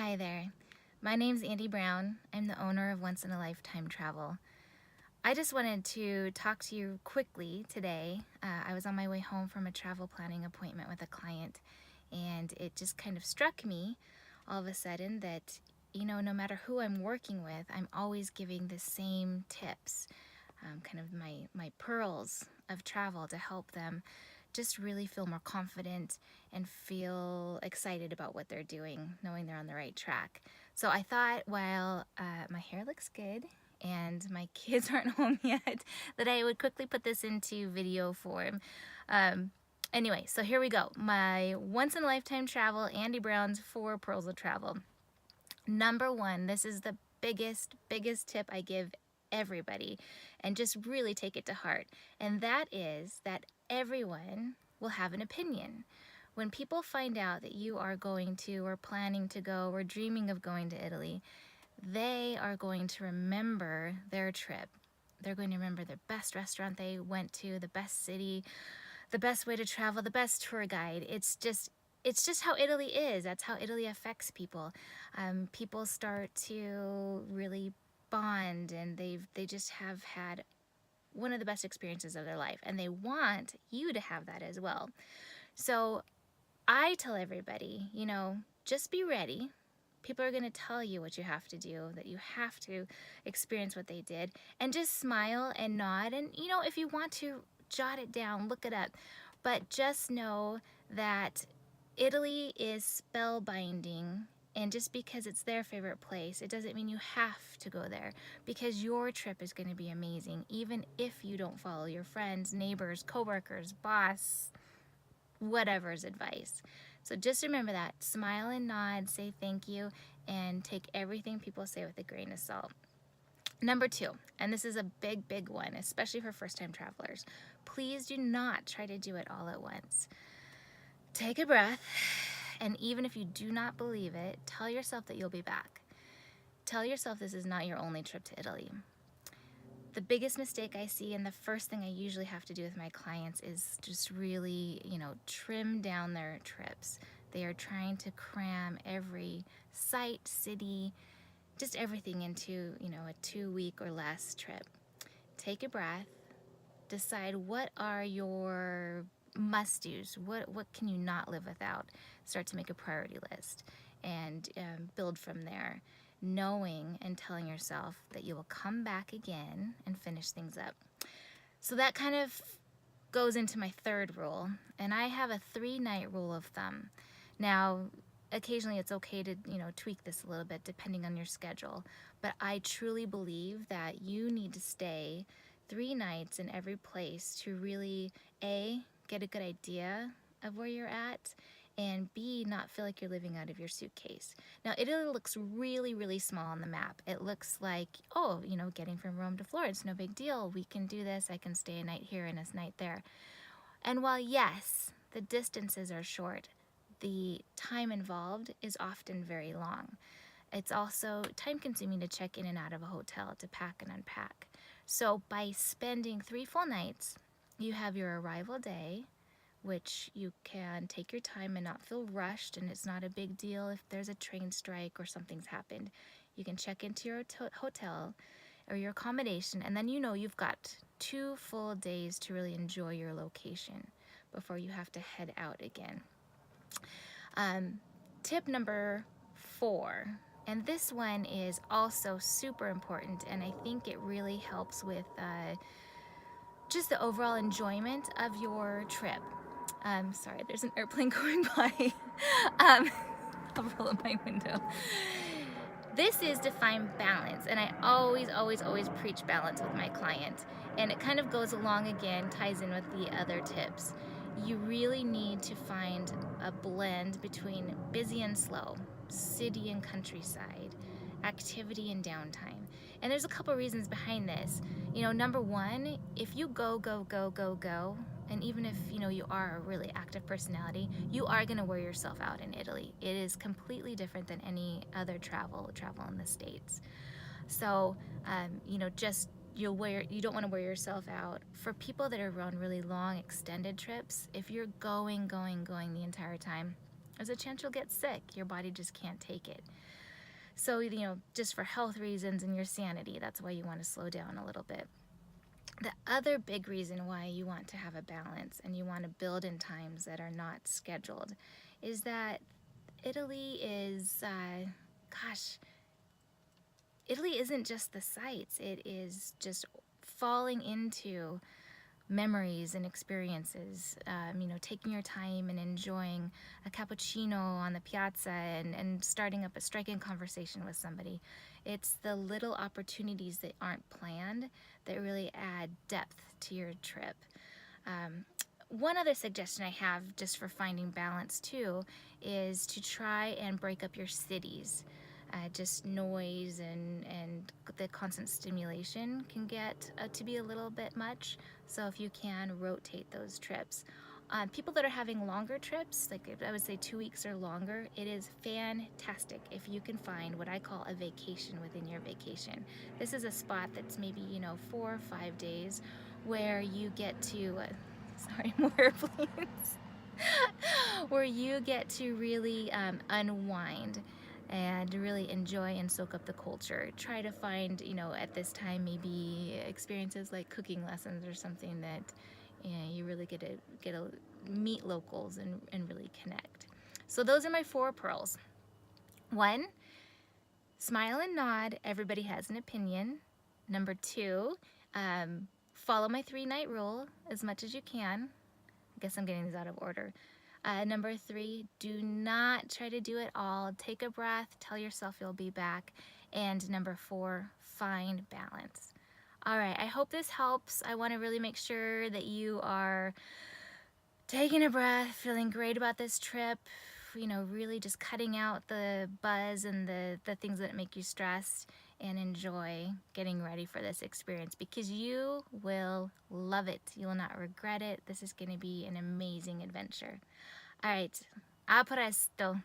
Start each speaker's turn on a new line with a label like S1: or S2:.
S1: Hi there. My name's Andy Brown. I'm the owner of Once in a Lifetime Travel. I just wanted to talk to you quickly today. I was on my way home from a travel planning appointment with a client, and it just kind of struck me all of a sudden that, no matter who I'm working with, I'm always giving the same tips, kind of my pearls of travel to help them just really feel more confident and feel excited about what they're doing, knowing they're on the right track. So I thought while my hair looks good and my kids aren't home yet, that I would quickly put this into video form. Anyway, so here we go. My once in a lifetime travel, Andy Brown's 4 Pearls of Travel. Number 1, this is the biggest tip I give everybody, and just really take it to heart. And that is that everyone will have an opinion. When people find out that you are going to, or planning to go, or dreaming of going to Italy, they are going to remember their trip. They're going to remember the best restaurant they went to, the best city, the best way to travel, the best tour guide. It's just how Italy is. That's how Italy affects people. People start to really bond, and they just have had one of the best experiences of their life, and they want you to have that as well. So I tell everybody, just be ready. People are going to tell you what you have to do, that you have to experience what they did, and just smile and nod. And, if you want to, jot it down, look it up. But just know that Italy is spellbinding, and just because it's their favorite place, it doesn't mean you have to go there, because your trip is going to be amazing, even if you don't follow your friends, neighbors, coworkers, boss, whatever's advice. So just remember that. Smile and nod, say thank you, and take everything people say with a grain of salt. Number 2, and this is a big one, especially for first-time travelers. Please do not try to do it all at once. Take a breath, and even if you do not believe it, tell yourself that you'll be back. Tell yourself this is not your only trip to Italy. The biggest mistake I see, and the first thing I usually have to do with my clients, is just really, trim down their trips. They are trying to cram every site, city, just everything into, a 2-week or less trip. Take a breath, decide what are your must-dos, what can you not live without. Start to make a priority list and build from there, knowing and telling yourself that you will come back again and finish things up. So that kind of goes into my 3rd rule, and I have a 3-night rule of thumb. Now, occasionally it's okay to, tweak this a little bit depending on your schedule, but I truly believe that you need to stay 3 nights in every place to really, A, get a good idea of where you're at, and B, not feel like you're living out of your suitcase. Now, Italy looks really small on the map. It looks like, getting from Rome to Florence, no big deal. We can do this. I can stay a night here and a night there. And while, yes, the distances are short, the time involved is often very long. It's also time-consuming to check in and out of a hotel, to pack and unpack. So by spending 3 full nights, you have your arrival day, which you can take your time and not feel rushed, and it's not a big deal if there's a train strike or something's happened. You can check into your hotel or your accommodation, and then you've got 2 full days to really enjoy your location before you have to head out again. Tip number 4, and this one is also super important, and I think it really helps with just the overall enjoyment of your trip. Sorry, there's an airplane going by. I'll roll up my window. This is to find balance, and I always preach balance with my client, and it kind of goes along again, ties in with the other tips. You really need to find a blend between busy and slow, city and countryside, activity and downtime. And there's a couple reasons behind this. Number 1, if you go, and even if you are a really active personality, you are going to wear yourself out in Italy. It is completely different than any other travel in the States. So you don't want to wear yourself out. For people that are on really long extended trips, if you're going the entire time, there's a chance you'll get sick. Your body just can't take it. So, just for health reasons and your sanity, that's why you want to slow down a little bit. The other big reason why you want to have a balance and you want to build in times that are not scheduled is that Italy is, gosh, Italy isn't just the sights, it is just falling into memories and experiences. Taking your time and enjoying a cappuccino on the piazza and starting up a striking conversation with somebody. It's the little opportunities that aren't planned that really add depth to your trip. One other suggestion I have just for finding balance too is to try and break up your cities. Just noise and the constant stimulation can get to be a little bit much. So if you can, rotate those trips. People that are having longer trips, like I would say 2 weeks or longer, it is fantastic if you can find what I call a vacation within your vacation. This is a spot that's maybe, 4 or 5 days where you get to, sorry, more airplanes, where you get to really unwind and really enjoy and soak up the culture. Try to find, at this time maybe experiences like cooking lessons or something that you really get to meet locals and really connect. So those are my 4 pearls. 1, smile and nod. Everybody has an opinion. Number 2, follow my 3-night rule as much as you can. I guess I'm getting these out of order. Number 3, do not try to do it all. Take a breath, tell yourself you'll be back. And number 4, find balance. All right, I hope this helps. I want to really make sure that you are taking a breath, feeling great about this trip, really just cutting out the buzz and the things that make you stressed, and enjoy getting ready for this experience because you will love it. You will not regret it. This is going to be an amazing adventure. All right, a presto.